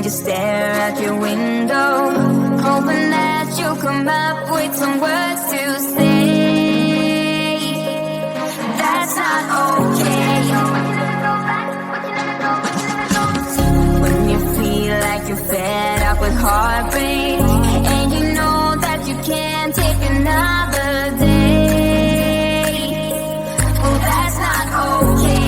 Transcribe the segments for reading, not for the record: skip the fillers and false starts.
just stare out your window, hoping that you'll come up with some words to say. That's not okay. When you feel like you're fed up with heartbreak, and you know that you can't take another day, oh, that's not okay.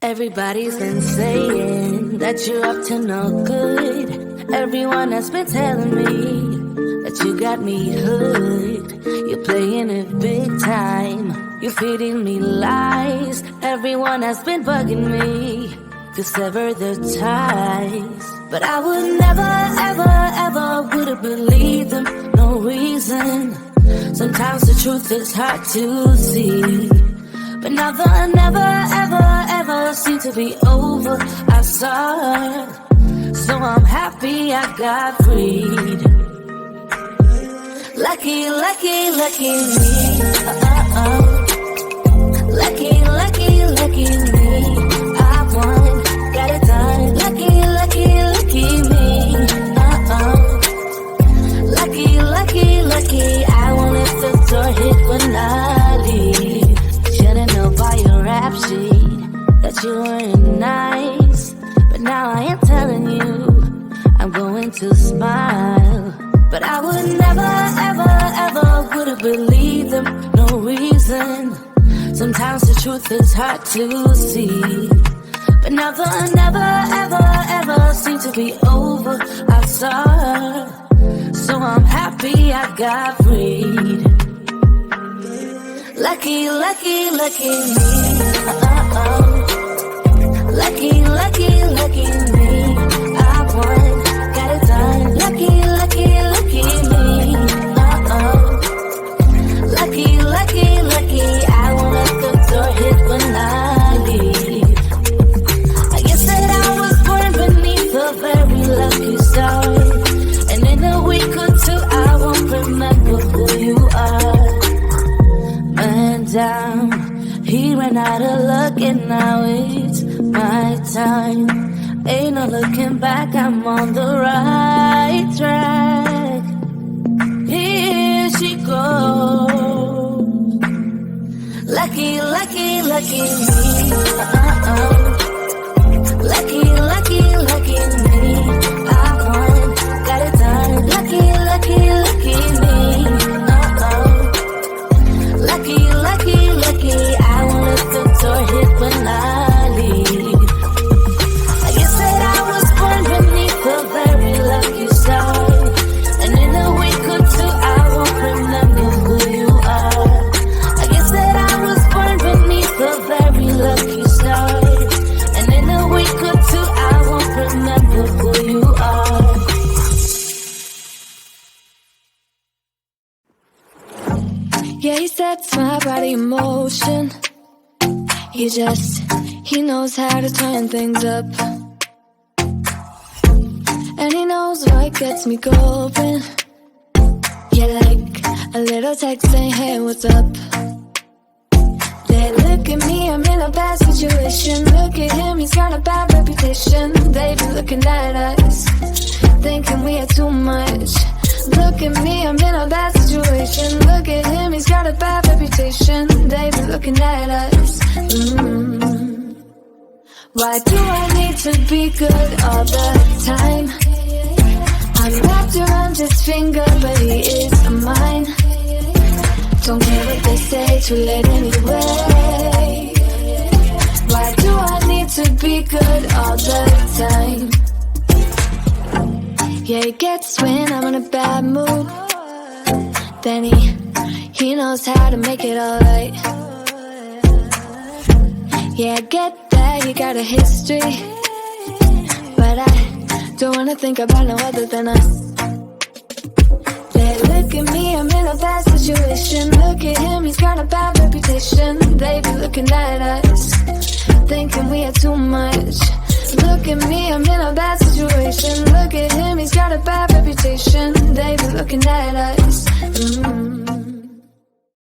Everybody's been saying that you're up to no good. Everyone has been telling me that you got me hooked. You're playing it big time. You're feeding me lies. Everyone has been bugging me to sever the ties. But I would never, ever, ever would have believed them. No reason. Sometimes the truth is hard to see. But now the never, ever, ever seemed to be over. I saw it, so I'm happy I got freed. Lucky, lucky, lucky me. Lucky, lucky, lucky me. I won, got it done. Lucky, lucky, lucky me. Lucky, lucky, lucky. I won't let the door hit when I leave. Should've known by your rap sheet that you weren't nice, but now I am telling you I'm going to smile. But I would never, ever, ever would have believed them. No reason. Sometimes the truth is hard to see. But now the never, ever, ever seemed to be over. I saw her, so I'm happy I got freed. Lucky, lucky, lucky me. Lucky, lucky, lucky me. I won, got it done. Lucky, lucky, lucky me. Lucky, lucky, lucky. I won't let the door hit when I leave. I guess that I was born beneath a very lucky star, and in a week or two I won't remember who you are. Man down, he ran out of luck and now it's my time. Ain't no looking back, I'm on the right track. Here she goes. Lucky, lucky, lucky me. Lucky, lucky, lucky me. I won, got it done. Lucky, lucky, lucky me. Lucky, lucky, lucky. I won't let the door hit when I leave. I guess that I was born beneath a very lucky star, and in a week or two I won't remember who you are. I guess that I was born beneath a very lucky star, and in a week or two I won't remember who you are. Yeah, he sets my body in motion. He knows how to turn things up. And he knows what gets me going. Yeah, like a little text saying, hey, what's up? They look at me, I'm in a bad situation. Look at him, he's got a bad reputation. They be looking at us, thinking we are too much. Look at me, I'm in a bad situation. Look at him, he's got a bad reputation. They be looking at us. Why do I need to be good all the time? I'm wrapped around his finger, but he is mine. Don't care what they say, too late anyway. Why do I need to be good all the time? Yeah, he gets when I'm in a bad mood. Then he knows how to make it alright. Yeah, I get that he got a history, but I don't wanna think about no other than us. They look at me, I'm in a bad situation. Look at him, he's got a bad reputation. They be looking at us, thinking we are too much. Look at me, I'm in a bad situation. Look at him, he's got a bad reputation. They be looking at us.